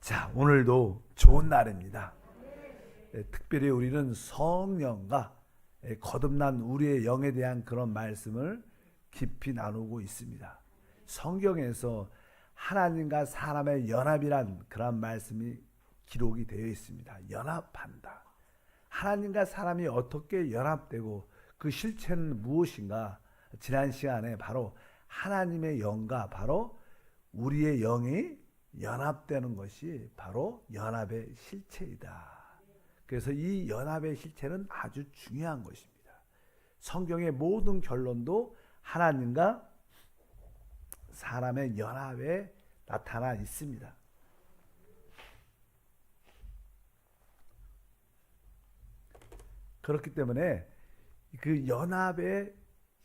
자, 오늘도 좋은 날입니다. 특별히 우리는 성령과 거듭난 우리의 영에 대한 그런 말씀을 깊이 나누고 있습니다. 성경에서 하나님과 사람의 연합이란 그런 말씀이 기록이 되어 있습니다. 연합한다. 하나님과 사람이 어떻게 연합되고 그 실체는 무엇인가? 지난 시간에 바로 하나님의 영과 바로 우리의 영이 연합되는 것이 바로 연합의 실체이다. 그래서 이 연합의 실체는 아주 중요한 것입니다. 성경의 모든 결론도 하나님과 사람의 연합에 나타나 있습니다. 그렇기 때문에 그 연합의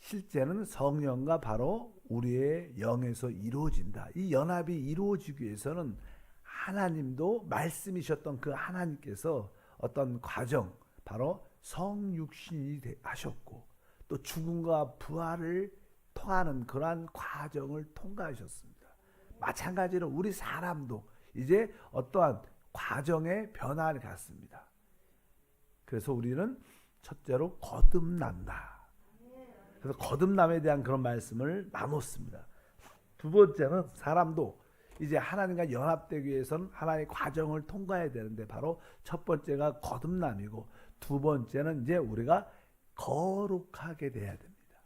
실제는 성령과 바로 우리의 영에서 이루어진다. 이 연합이 이루어지기 위해서는 하나님도 말씀이셨던 그 하나님께서 어떤 과정, 바로 성육신이 하셨고 또 죽음과 부활을 통하는 그러한 과정을 통과하셨습니다. 마찬가지로 우리 사람도 이제 어떠한 과정의 변화를 갖습니다. 그래서 우리는 첫째로 거듭난다. 그래서 거듭남에 대한 그런 말씀을 나눴습니다. 두 번째는 사람도 이제 하나님과 연합되기 위해서는 하나님의 과정을 통과해야 되는데 바로 첫 번째가 거듭남이고 두 번째는 이제 우리가 거룩하게 돼야 됩니다.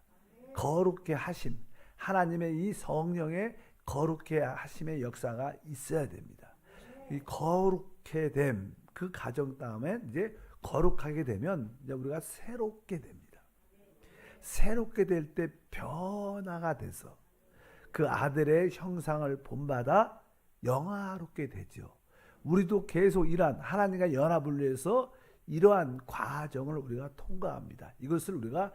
거룩해 하심, 하나님의 이 성령의 거룩해 하심의 역사가 있어야 됩니다. 이 거룩해 됨, 그 과정 다음에 이제 거룩하게 되면 이제 우리가 새롭게 됩니다. 새롭게 될 때 변화가 돼서 그 아들의 형상을 본받아 영화롭게 되죠. 우리도 계속 이러한 하나님과 연합을 위해서 이러한 과정을 우리가 통과합니다. 이것을 우리가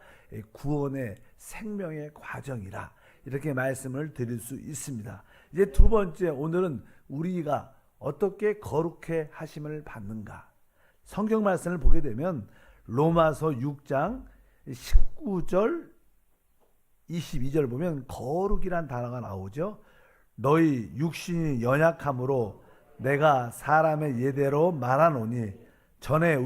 구원의 생명의 과정이라 이렇게 말씀을 드릴 수 있습니다. 이제 두 번째, 오늘은 우리가 어떻게 거룩해 하심을 받는가. 성경 말씀을 보게 되면 로마서 6장 19절 22절 보면 거룩이란 단어가 나오죠. 너희 육신이 연약함으로 내가 사람의 예대로 말하노니 전에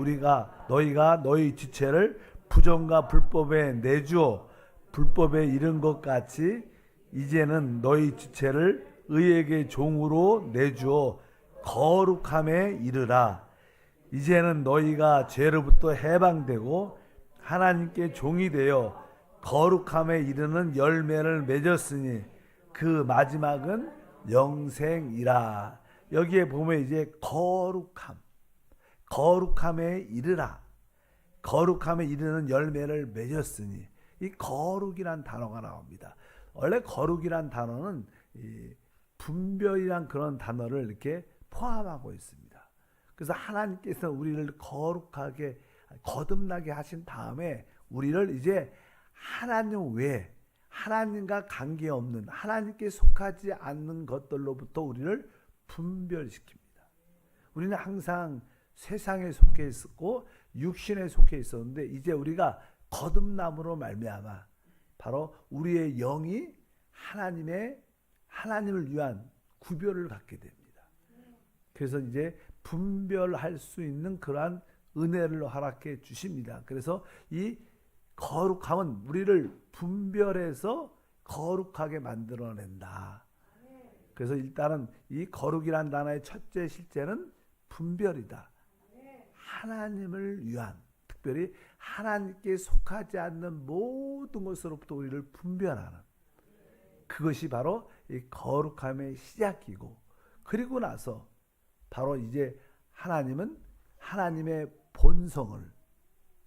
너희가 너희 지체를 부정과 불법에 내주어 불법에 이른 것 같이 이제는 너희 지체를 의에게 종으로 내주어 거룩함에 이르라. 이제는 너희가 죄로부터 해방되고 하나님께 종이 되어 거룩함에 이르는 열매를 맺었으니 그 마지막은 영생이라. 여기에 보면 이제 거룩함에 이르라. 거룩함에 이르는 열매를 맺었으니 이 거룩이란 단어가 나옵니다. 원래 거룩이란 단어는 이 분별이란 그런 단어를 이렇게 포함하고 있습니다. 그래서 하나님께서 우리를 거룩하게 거듭나게 하신 다음에 우리를 이제 하나님 외에 하나님과 관계없는 하나님께 속하지 않는 것들로부터 우리를 분별시킵니다. 우리는 항상 세상에 속해 있었고 육신에 속해 있었는데 이제 우리가 거듭남으로 말미암아 바로 우리의 영이 하나님을 위한 구별을 갖게 됩니다. 그래서 이제 분별할 수 있는 그러한 은혜를 허락해 주십니다. 그래서 이 거룩함은 우리를 분별해서 거룩하게 만들어낸다. 그래서 일단은 이 거룩이란 단어의 첫째 실제는 분별이다. 하나님을 위한, 특별히 하나님께 속하지 않는 모든 것으로부터 우리를 분별하는 그것이 바로 이 거룩함의 시작이고, 그리고 나서 바로 이제 하나님은 하나님의 본성을,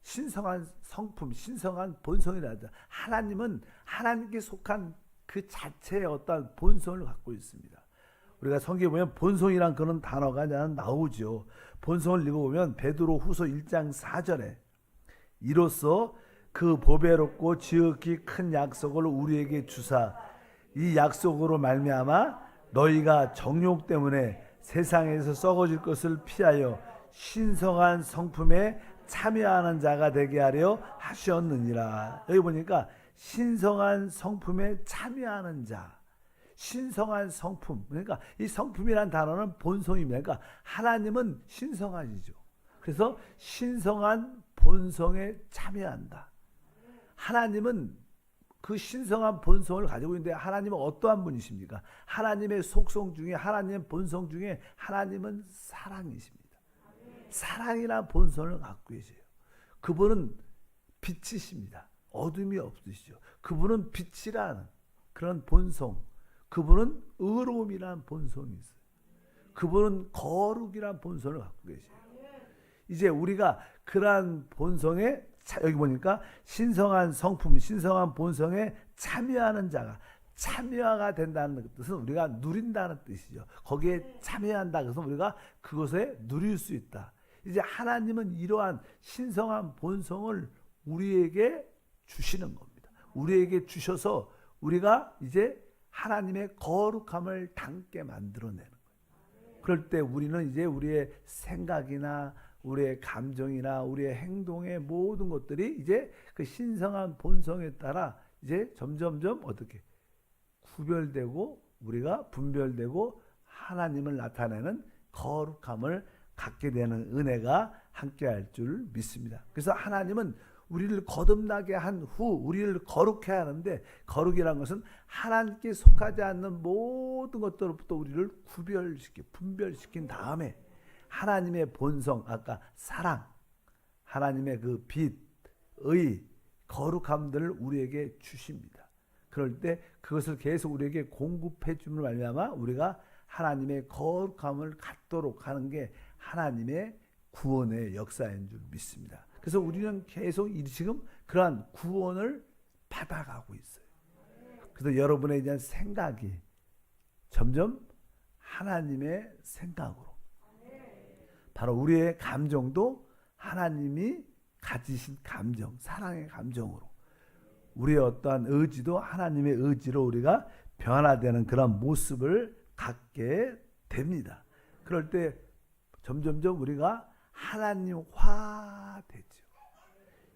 신성한 성품, 신성한 본성이라다. 하나님은 하나님께 속한 그 자체의 어떤 본성을 갖고 있습니다. 우리가 성경에 보면 본성이란 그런 단어가 나오죠. 본성을 읽어보면 베드로 후서 1장 4절에 이로써 그 보배롭고 지극히 큰 약속을 우리에게 주사 이 약속으로 말미암아 너희가 정욕 때문에 세상에서 썩어질 것을 피하여 신성한 성품에 참여하는 자가 되게 하려 하셨느니라. 여기 보니까 신성한 성품에 참여하는 자, 신성한 성품. 그러니까 이 성품이란 단어는 본성입니다. 그러니까 하나님은 신성하시죠. 그래서 신성한 본성에 참여한다. 하나님은 그 신성한 본성을 가지고 있는데 하나님은 어떠한 분이십니까? 하나님의 속성 중에 하나님의 본성 중에 하나님은 사랑이십니다. 사랑이라는 본성을 갖고 계세요. 그분은 빛이십니다. 어둠이 없으시죠. 그분은 빛이라는 그런 본성, 그분은 의로움이라는 본성이 있어요. 그분은 거룩이라는 본성을 갖고 계세요. 이제 우리가 그러한 본성에 여기 보니까 신성한 성품, 신성한 본성에 참여하는 자가 참여가 된다는 뜻은 우리가 누린다는 뜻이죠. 거기에 참여한다. 그래서 우리가 그것에 누릴 수 있다. 이제 하나님은 이러한 신성한 본성을 우리에게 주시는 겁니다. 우리에게 주셔서 우리가 이제 하나님의 거룩함을 담게 만들어내는 거예요. 그럴 때 우리는 이제 우리의 생각이나 우리의 감정이나 우리의 행동의 모든 것들이 이제 그 신성한 본성에 따라 이제 점점점 어떻게 구별되고 우리가 분별되고 하나님을 나타내는 거룩함을 갖게 되는 은혜가 함께할 줄 믿습니다. 그래서 하나님은 우리를 거듭나게 한 후 우리를 거룩해야 하는데 거룩이라는 것은 하나님께 속하지 않는 모든 것들로부터 우리를 분별시킨 다음에 하나님의 본성, 아까 사랑, 하나님의 그 빛, 의, 거룩함들을 우리에게 주십니다. 그럴 때 그것을 계속 우리에게 공급해 줌을 말미암아 우리가 하나님의 거룩함을 갖도록 하는 게 하나님의 구원의 역사인 줄 믿습니다. 그래서 우리는 계속 지금 그러한 구원을 받아가고 있어요. 그래서 여러분의 이제 생각이 점점 하나님의 생각으로, 바로 우리의 감정도 하나님이 가지신 감정, 사랑의 감정으로, 우리의 어떠한 의지도 하나님의 의지로 우리가 변화되는 그런 모습을 갖게 됩니다. 그럴 때 점점점 우리가 하나님화 되죠.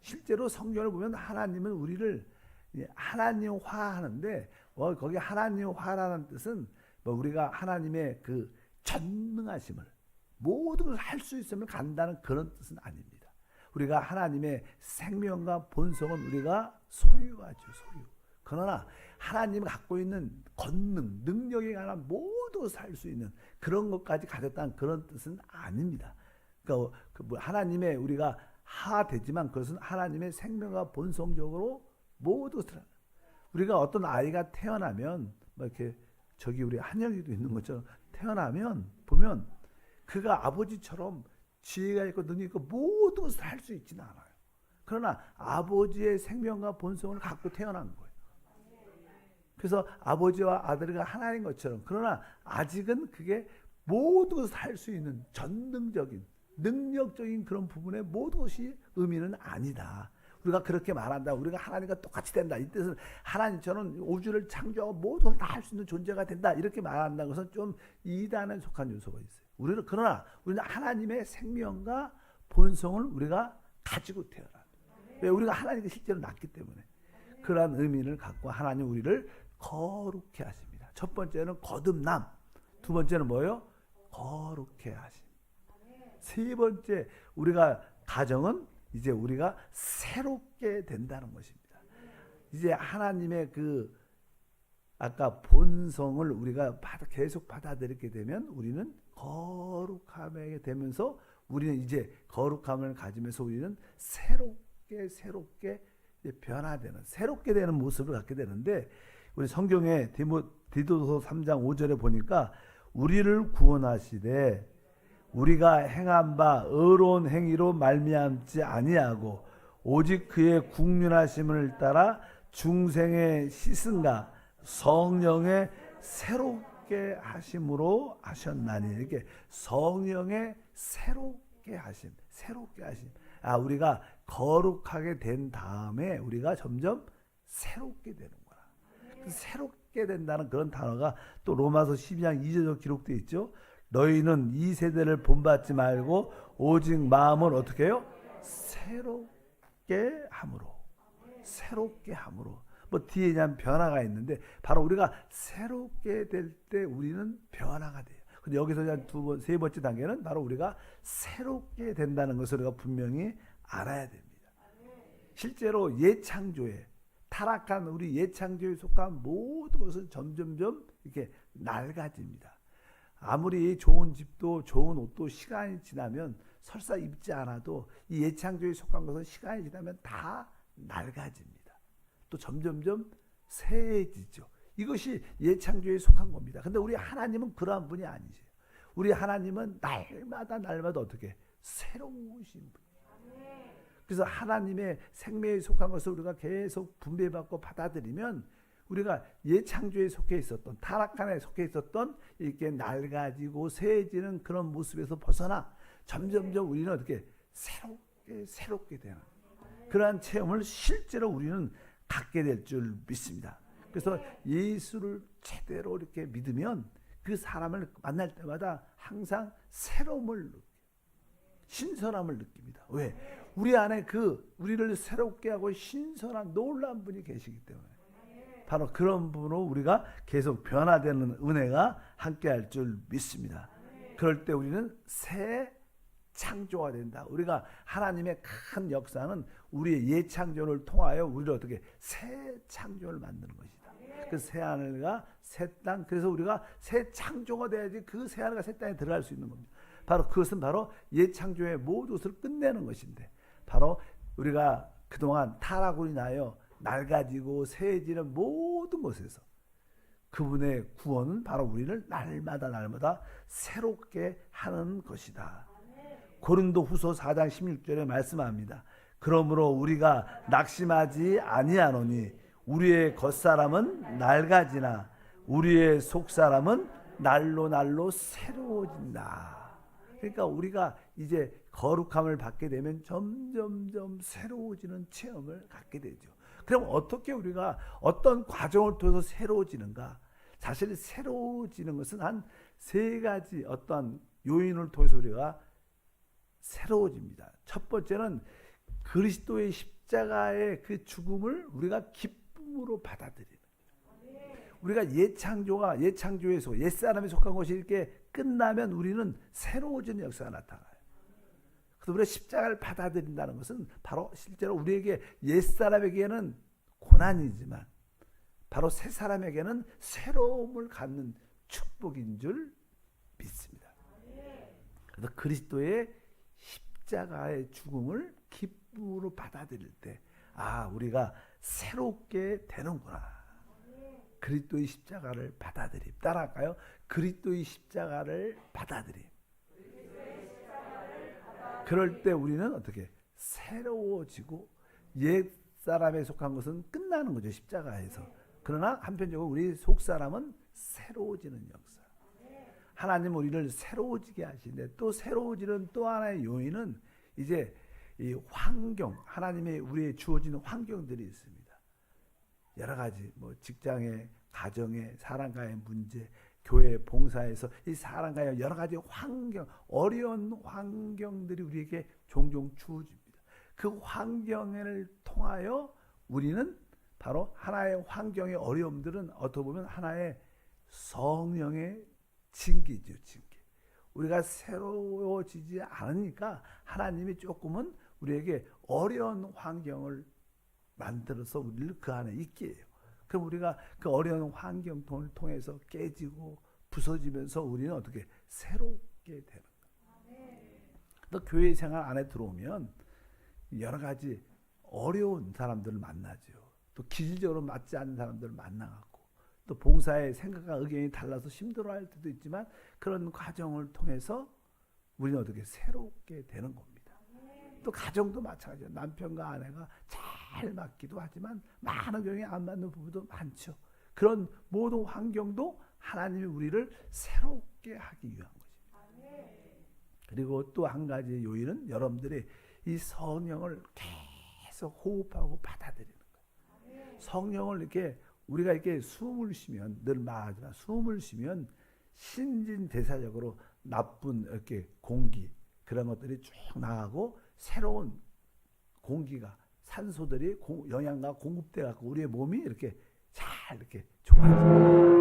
실제로 성경을 보면 하나님은 우리를 하나님화 하는데 거기 하나님화라는 뜻은 우리가 하나님의 그 전능하심을 모든 것을 할 수 있음을 간다는 그런 뜻은 아닙니다. 우리가 하나님의 생명과 본성은 우리가 소유하죠. 소유. 그러나 하나님이 갖고 있는 권능, 능력에 관한 모든 것을 할 수 있는 그런 것까지 가졌다는 그런 뜻은 아닙니다. 그러니까 하나님의 우리가 하되지만 그것은 하나님의 생명과 본성적으로 모든 것을, 우리가 어떤 아이가 태어나면 이렇게 저기 우리 한영이도 있는 것처럼 태어나면 보면 그가 아버지처럼 지혜가 있고 능력이 있고 모든 것을 할 수 있지는 않아요. 그러나 아버지의 생명과 본성을 갖고 태어난 거예요. 그래서 아버지와 아들이 하나인 것처럼, 그러나 아직은 그게 모든 것을 할 수 있는 전능적인 능력적인 그런 부분의 모든 것이 의미는 아니다. 우리가 그렇게 말한다. 우리가 하나님과 똑같이 된다. 이 뜻은 하나님처럼 우주를 창조하고 모든 걸 다 할 수 있는 존재가 된다. 이렇게 말한다는 것은 좀 이단에 속한 요소가 있어요. 그러나 우리는 하나님의 생명과 본성을 우리가 가지고 태어나. 왜? 우리가 하나님께 실제로 낳기 때문에. 그러한 의미를 갖고 하나님 우리를 거룩해 하십니다. 첫 번째는 거듭남. 두 번째는 뭐예요? 거룩해 하심. 세 번째, 우리가 가정은 이제 우리가 새롭게 된다는 것입니다. 이제 하나님의 그 아까 본성을 우리가 계속 받아들이게 되면 우리는 거룩함에 되면서 우리는 이제 거룩함을 가지면서 우리는 새롭게 변화되는, 새롭게 되는 모습을 갖게 되는데, 우리 성경에 디도서 3장 5절에 보니까 우리를 구원하시되 우리가 행한 바 의로운 행위로 말미암지 아니하고 오직 그의 국률하심을 따라 중생의 씻음과 성령의 새롭게 하심으로 하셨나니. 이렇게 성령의 새롭게 하심. 우리가 거룩하게 된 다음에 우리가 점점 새롭게 되는 거라. 새롭게 된다는 그런 단어가 또 로마서 12장 2절에 기록되어 있죠. 너희는 이 세대를 본받지 말고 오직 마음을 어떻게 해요? 새롭게 함으로. 뭐 뒤에 대한 변화가 있는데 바로 우리가 새롭게 될 때 우리는 변화가 돼요. 근데 여기서 세 번째 단계는 바로 우리가 새롭게 된다는 것을 우리가 분명히 알아야 됩니다. 실제로 예창조에 타락한 우리 예창조에 속한 모든 것은 점점점 이렇게 낡아집니다. 아무리 좋은 집도 좋은 옷도 시간이 지나면 설사 입지 않아도 이 예창조에 속한 것은 시간이 지나면 다 낡아집니다. 또 점점점 새해지죠. 이것이 예창조에 속한 겁니다. 근데 우리 하나님은 그러한 분이 아니세요. 우리 하나님은 날마다 어떻게 새로우신 분이에요. 그래서 하나님의 생명에 속한 것을 우리가 계속 분배받고 받아들이면 우리가 예창조에 속해 있었던 타락한에 속해 있었던 이렇게 낡아지고 새해지는 그런 모습에서 벗어나 점점점 우리는 어떻게 새롭게 되는 그러한 체험을 실제로 우리는 갖게 될 줄 믿습니다. 그래서 예수를 제대로 이렇게 믿으면 그 사람을 만날 때마다 항상 새로움을 느껴요. 신선함을 느낍니다. 왜? 우리 안에 우리를 새롭게 하고 신선한 놀라운 분이 계시기 때문에 바로 그런 분으로 우리가 계속 변화되는 은혜가 함께할 줄 믿습니다. 그럴 때 우리는 새 창조가 된다. 우리가 하나님의 큰 역사는 우리의 예창조를 통하여 우리를 어떻게 새 창조를 만드는 것이다. 그 새 하늘과 새 땅. 그래서 우리가 새 창조가 돼야지 그 새 하늘과 새 땅에 들어갈 수 있는 겁니다. 바로 그것은 바로 예창조의 모든 것을 끝내는 것인데 바로 우리가 그동안 타락으로 인하여 낡아지고 새해지는 모든 것에서 그분의 구원은 바로 우리를 날마다 새롭게 하는 것이다. 고린도후서 4장 16절에 말씀합니다. 그러므로 우리가 낙심하지 아니하노니 우리의 겉사람은 낡아지나 우리의 속사람은 날로 새로워진다. 그러니까 우리가 이제 거룩함을 받게 되면 점점점 새로워지는 체험을 갖게 되죠. 그럼 어떻게 우리가 어떤 과정을 통해서 새로워지는가? 사실 새로워지는 것은 한 세 가지 어떤 요인을 통해서 우리가 새로워집니다. 첫 번째는 그리스도의 십자가의 그 죽음을 우리가 기쁨으로 받아들이는 거예요. 우리가 예창조에서 옛사람에 속한 것이 이렇게 끝나면 우리는 새로워지는 역사가 나타나요. 그래서 우리가 십자가를 받아들인다는 것은 바로 실제로 우리에게 옛사람에게는 고난이지만 바로 새사람에게는 새로움을 갖는 축복인 줄 믿습니다. 그래서 그리스도의 십자가의 죽음을 기쁨으로 받아들일 때 우리가 새롭게 되는구나. 그리스도의 십자가를 받아들임. 따라할까요? 그리스도의 십자가를 받아들임. 그럴 때 우리는 어떻게 새로워지고 옛 사람에 속한 것은 끝나는 거죠. 십자가에서. 그러나 한편적으로 우리 속 사람은 새로워지는 역사. 하나님 우리를 새로워지게 하시는데 또 새로워지는 또 하나의 요인은 이제 이 환경, 하나님의 우리의 주어지는 환경들이 있습니다. 여러 가지 뭐 직장에, 가정에, 사람과의 문제, 교회 봉사에서 이 사람과의 여러 가지 환경, 어려운 환경들이 우리에게 종종 주어집니다. 그 환경을 통하여 우리는 바로 하나의 환경의 어려움들은 어떻게 보면 하나의 성령의 징계죠, 징계. 우리가 새로워지지 않으니까 하나님이 조금은 우리에게 어려운 환경을 만들어서 우리를 그 안에 있게 해요. 그럼 우리가 그 어려운 환경을 통해서 깨지고 부서지면서 우리는 어떻게 새롭게 되는 거예요. 또 교회 생활 안에 들어오면 여러 가지 어려운 사람들을 만나죠. 또 기질적으로 맞지 않는 사람들을 만나갖고 또 봉사의 생각과 의견이 달라서 힘들어할 때도 있지만 그런 과정을 통해서 우리는 어떻게 새롭게 되는 겁니다. 또 가정도 마찬가지예요. 남편과 아내가 잘 맞기도 하지만 많은 경우에 안 맞는 부부도 많죠. 그런 모든 환경도 하나님이 우리를 새롭게 하기 위한 것입니다. 그리고 또 한 가지 요인은 여러분들이 이 성령을 계속 호흡하고 받아들이는 거예요. 성령을 이렇게 우리가 이렇게 숨을 쉬면 늘 말하지만 숨을 쉬면 신진대사적으로 나쁜 이렇게 공기 그런 것들이 쭉 나가고 새로운 공기가 산소들이 영양가 공급돼 갖고 우리의 몸이 이렇게 잘 이렇게 좋아져요.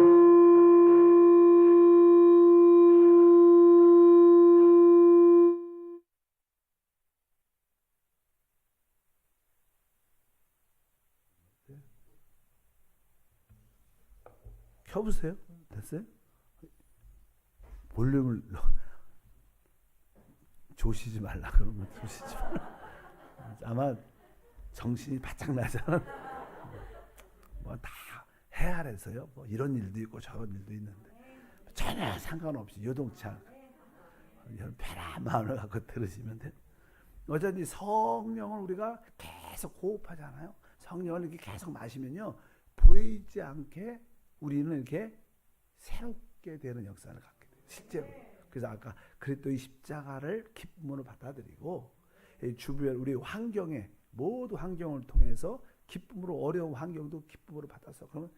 켜보세요. 됐어요? 볼륨을 조시지 말라 그러면 조시지 말라. 아마 정신이 바짝 나잖아. 뭐 다 헤아려서요. 뭐 이런 일도 있고 저런 일도 있는데 전혀 상관없이 요동치 않고 편한 마음을 갖고 들으시면 돼요. 어차피 성령을 우리가 계속 호흡하잖아요. 성령을 이렇게 계속 마시면요, 보이지 않게 우리는 이렇게 새롭게 되는 역사를 갖게 돼요. 실제로. 그래서 아까 그리스도의 십자가를 기쁨으로 받아들이고 주변 우리 환경에 모두 환경을 통해서 기쁨으로 어려운 환경도 기쁨으로 받아서 그러면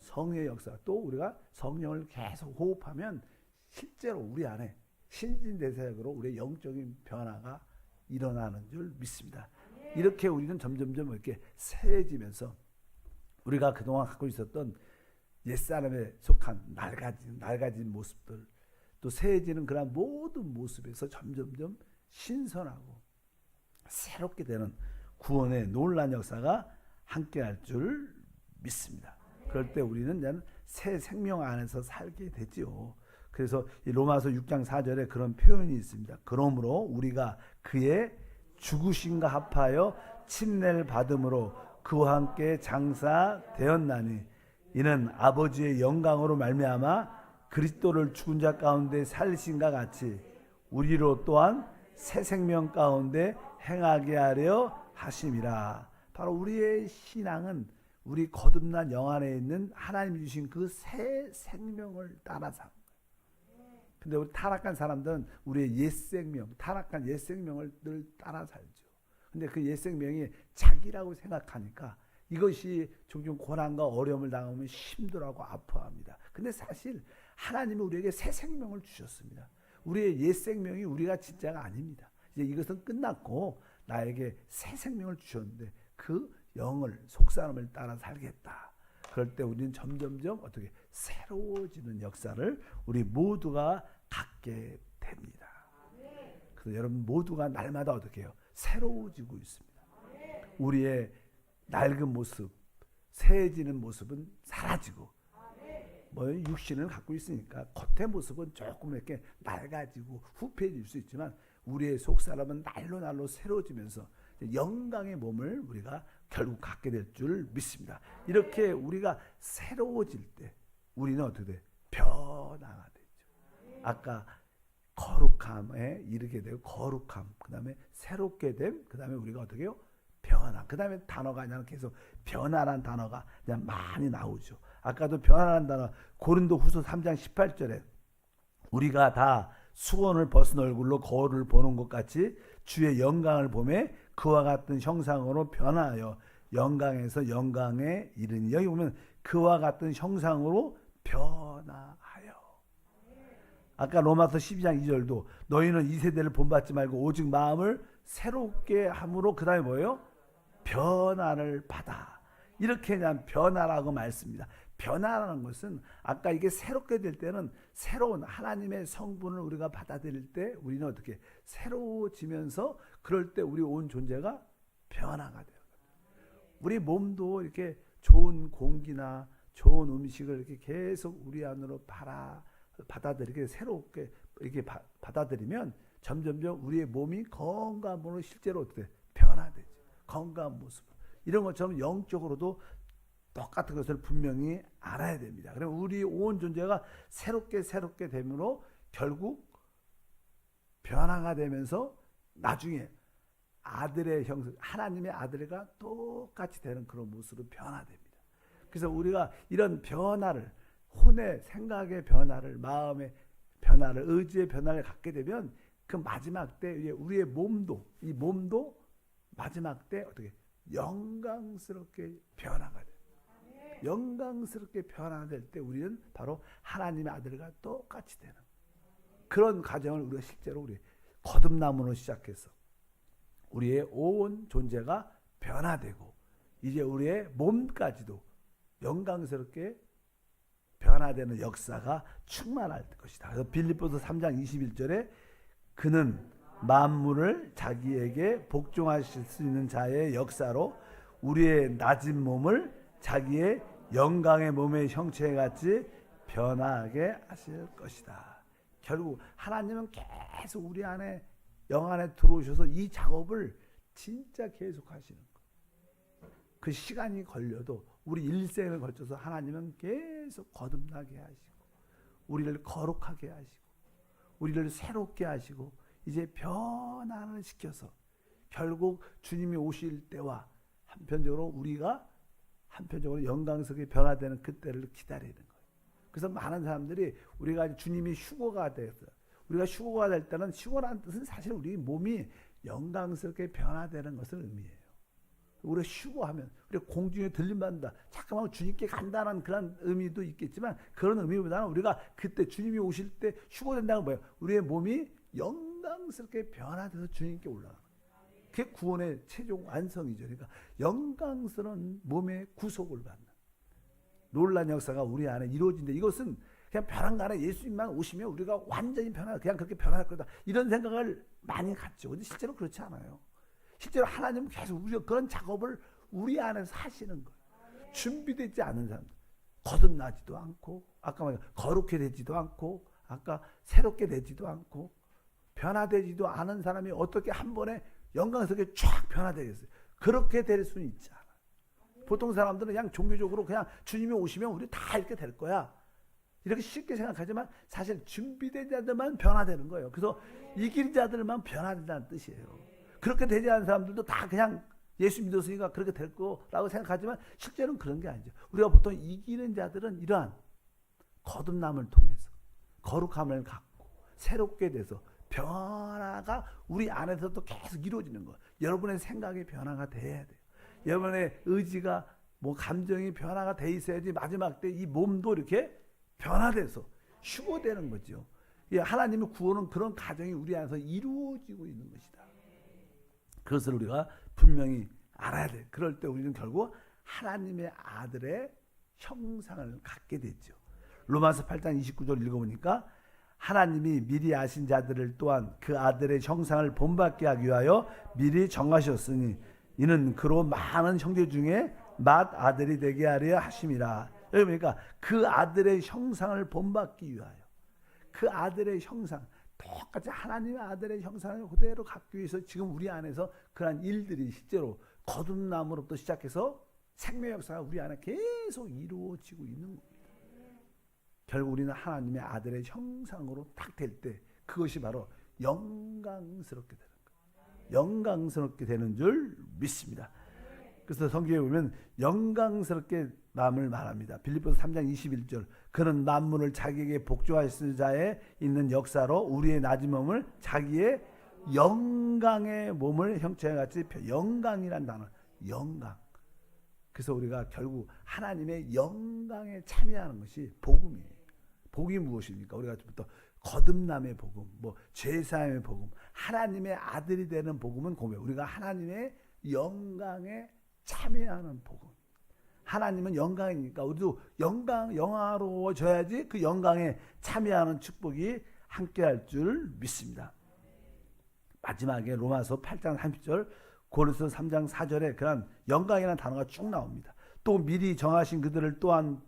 성령의 역사 또 우리가 성령을 계속 호흡하면 실제로 우리 안에 신진대사역으로 우리의 영적인 변화가 일어나는 줄 믿습니다. 이렇게 우리는 점점점 이렇게 새해지면서 우리가 그동안 갖고 있었던 옛사람에 속한 낡아진 모습들 또 새해지는 그런 모든 모습에서 점점점 신선하고 새롭게 되는 구원의 놀라운 역사가 함께할 줄 믿습니다. 그럴 때 우리는 새 생명 안에서 살게 되지요. 그래서 이 로마서 6장 4절에 그런 표현이 있습니다. 그러므로 우리가 그의 죽으심과 합하여 침례를 받음으로 그와 함께 장사되었나니 이는 아버지의 영광으로 말미암아 그리스도를 죽은 자 가운데 살리신과 같이 우리로 또한 새 생명 가운데 행하게 하려 하심이라. 바로 우리의 신앙은 우리 거듭난 영 안에 있는 하나님 주신 그 새 생명을 따라 산 거예요. 근데 우리 타락한 사람들은 우리의 옛 생명, 타락한 옛 생명을 늘 따라 살죠. 근데 그 옛 생명이 자기라고 생각하니까 이것이 종종 고난과 어려움을 당하면 힘들어하고 아파합니다. 근데 사실 하나님은 우리에게 새 생명을 주셨습니다. 우리의 옛 생명이 우리가 진짜가 아닙니다. 이제 이것은 끝났고 나에게 새 생명을 주셨는데 그 영을 속사람을 따라 살겠다. 그럴 때 우리는 점점점 어떻게 새로워지는 역사를 우리 모두가 갖게 됩니다. 그래서 여러분 모두가 날마다 어떻게 해요? 새로워지고 있습니다. 우리의 낡은 모습, 새해지는 모습은 사라지고 뭐 육신을 갖고 있으니까 겉의 모습은 조금 이렇게 낡아지고 후패해질 수 있지만 우리의 속사람은 날로 새로워지면서 영광의 몸을 우리가 결국 갖게 될 줄 믿습니다. 이렇게 우리가 새로워질 때 우리는 어떻게 돼? 변화가 되죠. 아까 거룩함에 이르게 되고 거룩함, 그 다음에 새롭게 됨, 그 다음에 우리가 어떻게 해요? 변화. 그 다음에 단어가 그냥 계속 변화라는 단어가 그냥 많이 나오죠. 아까도 변화라는 단어 고린도후서 3장 18절에 우리가 다 수건을 벗은 얼굴로 거울을 보는 것 같이 주의 영광을 보매 그와 같은 형상으로 변화하여 영광에서 영광에 이르니. 여기 보면 그와 같은 형상으로 변화하여. 아까 로마서 12장 2절도 너희는 이 세대를 본받지 말고 오직 마음을 새롭게 함으로 그 다음에 뭐예요? 변화를 받아. 이렇게 그냥 변화라고 말씀입니다. 변화라는 것은 아까 이게 새롭게 될 때는 새로운 하나님의 성분을 우리가 받아들일 때 우리는 어떻게 새로워지면서 그럴 때 우리 온 존재가 변화가 돼요. 우리 몸도 이렇게 좋은 공기나 좋은 음식을 이렇게 계속 우리 안으로 받아들이게 새롭게 이렇게 받아들이면 점점점 우리의 몸이 건강한 몸으로 실제로 어떻게 변화되죠. 건강한 모습. 이런 것처럼 영적으로도 똑같은 것을 분명히 알아야 됩니다. 그럼 우리 온 존재가 새롭게 됨으로 결국 변화가 되면서 나중에 아들의 형상, 하나님의 아들과 똑같이 되는 그런 모습으로 변화됩니다. 그래서 우리가 이런 변화를, 혼의 생각의 변화를, 마음의 변화를, 의지의 변화를 갖게 되면 그 마지막 때 우리의 몸도, 이 몸도 마지막 때 어떻게 영광스럽게 변화가 돼요. 영광스럽게 변화될 때 우리는 바로 하나님의 아들과 똑같이 되는 그런 과정을 우리가 실제로 우리 거듭남으로 시작해서 우리의 온 존재가 변화되고 이제 우리의 몸까지도 영광스럽게 변화되는 역사가 충만할 것이다. 그래서 빌립보서 3장 21절에 그는 만물을 자기에게 복종하실 수 있는 자의 역사로 우리의 낮은 몸을 자기의 영광의 몸의 형체에 같이 변화하게 하실 것이다. 결국 하나님은 계속 우리 안에 영 안에 들어오셔서 이 작업을 진짜 계속 하시는 거예요. 그 시간이 걸려도 우리 일생을 걸쳐서 하나님은 계속 거듭나게 하시고 우리를 거룩하게 하시고 우리를 새롭게 하시고 이제 변화를 시켜서 결국 주님이 오실 때와 한편적으로 우리가 영광스럽게 변화되는 그때를 기다리는 거예요. 그래서 많은 사람들이 우리가 주님이 휴거가 돼서 우리가 휴거가 될 때는 휴거라는 뜻은 사실 우리 몸이 영광스럽게 변화되는 것을 의미해요. 우리가 휴거하면 우리가 공중에 들림받는다. 잠깐만 주님께 간다는 그런 의미도 있겠지만 그런 의미보다는 우리가 그때 주님이 오실 때 휴거된다는 뭐예요? 우리의 몸이 영광스럽게 변화돼서 주님께 올라가는 거예요. 그게 구원의 최종 완성이죠. 그러니까 영광스러운 몸의 구속을 받는 놀란 역사가 우리 안에 이루어진다. 이것은 그냥 변한 거 안에 예수님만 오시면 우리가 완전히 그냥 그렇게 변할 거다. 이런 생각을 많이 갖죠. 근데 실제로 그렇지 않아요. 실제로 하나님은 계속 우리가 그런 작업을 우리 안에서 하시는 거예요. 준비되지 않은 사람들. 거듭나지도 않고, 아까 말한 거룩해 되지도 않고, 아까 새롭게 되지도 않고, 변화되지도 않은 사람이 어떻게 한 번에 영광스럽게 쫙 변화되겠어요? 그렇게 될 수는 있지 않아요. 보통 사람들은 그냥 종교적으로 그냥 주님이 오시면 우리 다 이렇게 될 거야. 이렇게 쉽게 생각하지만 사실 준비된 자들만 변화되는 거예요. 그래서 이길 자들만 변화된다는 뜻이에요. 그렇게 되지 않은 사람들도 다 그냥 예수 믿었으니까 그렇게 될 거라고 생각하지만 실제로는 그런 게 아니죠. 우리가 보통 이기는 자들은 이러한 거듭남을 통해서 거룩함을 갖고 새롭게 돼서 변화가 우리 안에서도 계속 이루어지는 거예요. 여러분의 생각이 변화가 돼야 돼요. 여러분의 의지가 감정이 변화가 돼 있어야지 마지막 때 이 몸도 이렇게 변화돼서 휴거되는 거죠. 하나님의 구원은 그런 과정이 우리 안에서 이루어지고 있는 것이다. 그것을 우리가 분명히 알아야 돼. 그럴 때 우리는 결국 하나님의 아들의 형상을 갖게 되죠. 로마서 8장 29절 읽어보니까 하나님이 미리 아신 자들을 또한 그 아들의 형상을 본받게 하기 위하여 미리 정하셨으니 이는 그로 많은 형제 중에 맏아들이 되게 하려 하심이라. 여기 보니까 그 아들의 형상을 본받기 위하여 그 아들의 형상 똑같이 하나님의 아들의 형상을 그대로 갖기 위해서 지금 우리 안에서 그런 일들이 실제로 거듭남으로부터 시작해서 생명 역사가 우리 안에 계속 이루어지고 있는 겁니다. 결국 우리는 하나님의 아들의 형상으로 딱 될 때 그것이 바로 영광스럽게 되는 거예요. 영광스럽게 되는 줄 믿습니다. 그래서 성경에 보면 영광스럽게 남을 말합니다. 빌립보서 3장 21절 그는 만물을 자기에게 복종하실 자에 있는 역사로 우리의 낮은 몸을 자기의 영광의 몸을 형체와 같이 영광이란 단어 영광. 그래서 우리가 결국 하나님의 영광에 참여하는 것이 복음이에요. 복이 무엇입니까? 우리가 부터 거듭남의 복음, 죄사함의 복음, 하나님의 아들이 되는 복음은 고백. 우리가 하나님의 영광에 참여하는 복음. 하나님은 영광이니까 우리도 영화로워져야지 그 영광에 참여하는 축복이 함께할 줄 믿습니다. 마지막에 로마서 8장 30절, 고린도서 3장 4절에 그런 영광이라는 단어가 쭉 나옵니다. 또 미리 정하신 그들을 또한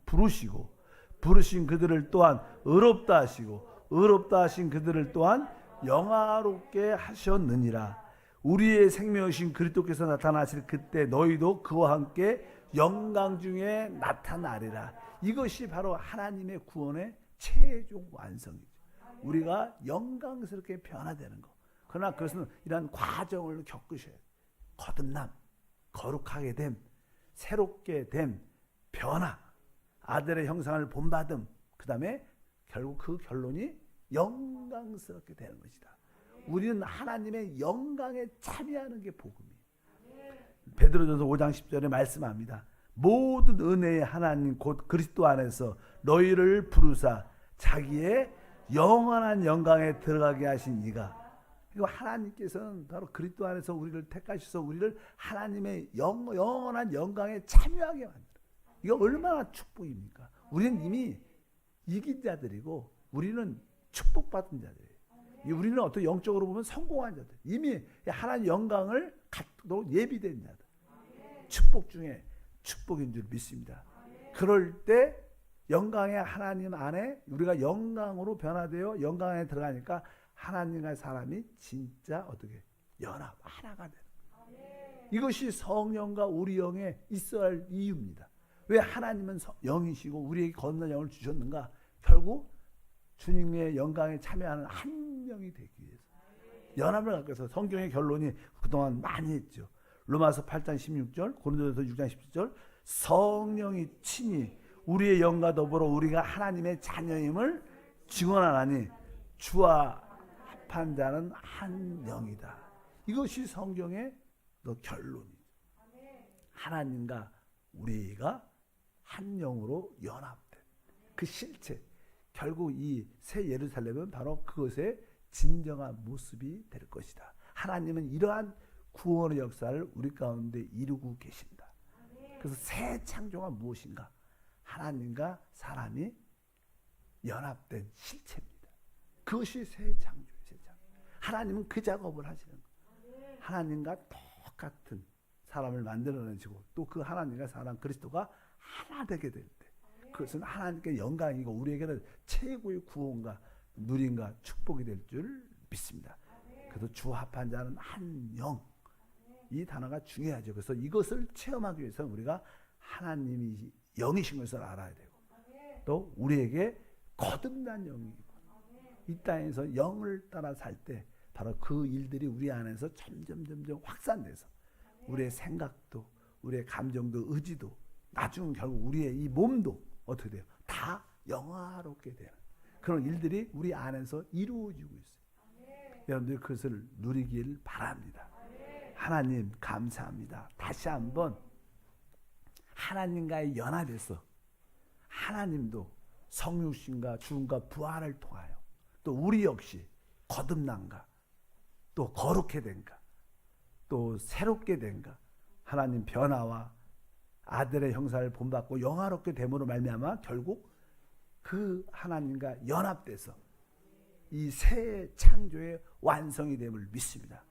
부르신 그들을 또한 의롭다 하시고 의롭다 하신 그들을 또한 영화롭게 하셨느니라. 우리의 생명이신 그리스도께서 나타나실 그때 너희도 그와 함께 영광 중에 나타나리라. 이것이 바로 하나님의 구원의 최종 완성이죠. 우리가 영광스럽게 변화되는 것. 그러나 그것은 이러한 과정을 겪으셔야 돼요. 거듭남, 거룩하게 됨, 새롭게 됨, 변화, 아들의 형상을 본받음, 그 다음에 결국 그 결론이 영광스럽게 되는 것이다. 우리는 하나님의 영광에 참여하는 게 복음이에요. 베드로전서 5장 10절에 말씀합니다. 모든 은혜의 하나님 곧 그리스도 안에서 너희를 부르사 자기의 영원한 영광에 들어가게 하신 이가 이거 하나님께서는 바로 그리스도 안에서 우리를 택하셔서 우리를 하나님의 영원한 영광에 참여하게 만들어요. 이거 얼마나 축복입니까? 우리는 이미 이긴 자들이고 우리는 축복받은 자들이에요. 우리는 어떤 영적으로 보면 성공한 자들, 이미 하나님 영광을 갖도록 예비된 자들, 축복 중에 축복인 줄 믿습니다. 그럴 때 영광의 하나님 안에 우리가 영광으로 변화되어 영광 안에 들어가니까 하나님과 사람이 진짜 어떻게 연합 하나가 되는 거예요. 이것이 성령과 우리 영에 있어야 할 이유입니다. 왜 하나님은 영이시고 우리에게 거듭난 영을 주셨는가? 결국 주님의 영광에 참여하는 한 영이 되기 위해서 연합을 갖고 해서 성경의 결론이 그동안 많이 했죠. 로마서 8장 16절, 고린도전서 6장 17절, 성령이 친히 우리의 영과 더불어 우리가 하나님의 자녀임을 증언하나니 주와 합한 자는 한 영이다. 이것이 성경의 결론이죠. 하나님과 우리가 한 영으로 연합된 그 실체, 결국 이 새 예루살렘은 바로 그것의 진정한 모습이 될 것이다. 하나님은 이러한 구원의 역사를 우리 가운데 이루고 계신다. 그래서 새 창조가 무엇인가? 하나님과 사람이 연합된 실체입니다. 그것이 새 창조예요. 새 창조. 하나님은 그 작업을 하시는 거예요. 하나님과 똑같은 사람을 만들어내시고 또 그 하나님과 사람 그리스도가 하나 되게 될 때 그것은 하나님께 영광이고 우리에게는 최고의 구원과 누림과 축복이 될 줄 믿습니다. 그래서 주 합한 자는 한 영. 이 단어가 중요하죠. 그래서 이것을 체험하기 위해서는 우리가 하나님이 영이신 것을 알아야 되고 또 우리에게 거듭난 영이 이 땅에서 영을 따라 살 때 바로 그 일들이 우리 안에서 점점 확산돼서 우리의 생각도 우리의 감정도 의지도 나중은 결국 우리의 이 몸도 어떻게 돼요? 다 영화롭게 되는 그런 일들이 우리 안에서 이루어지고 있어요. 여러분들이 그것을 누리길 바랍니다. 하나님 감사합니다. 다시 한번 하나님과의 연합에서 하나님도 성육신과 죽음과 부활을 통하여 또 우리 역시 거듭난가 또 거룩해 된가 또 새롭게 된가 하나님 변화와 아들의 형상을 본받고 영화롭게 됨으로 말미암아 결국 그 하나님과 연합돼서 이 새 창조의 완성이 됨을 믿습니다.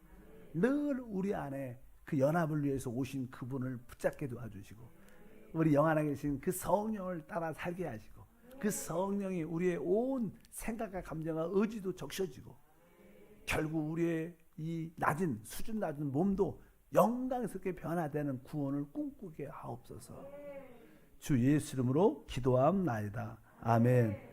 늘 우리 안에 그 연합을 위해서 오신 그분을 붙잡게 도와주시고 우리 영 안에 계신 그 성령을 따라 살게 하시고 그 성령이 우리의 온 생각과 감정과 의지도 적셔지고 결국 우리의 이 낮은 수준 낮은 몸도 영광스럽게 변화되는 구원을 꿈꾸게 하옵소서. 주 예수 이름으로 기도함나이다. 아멘.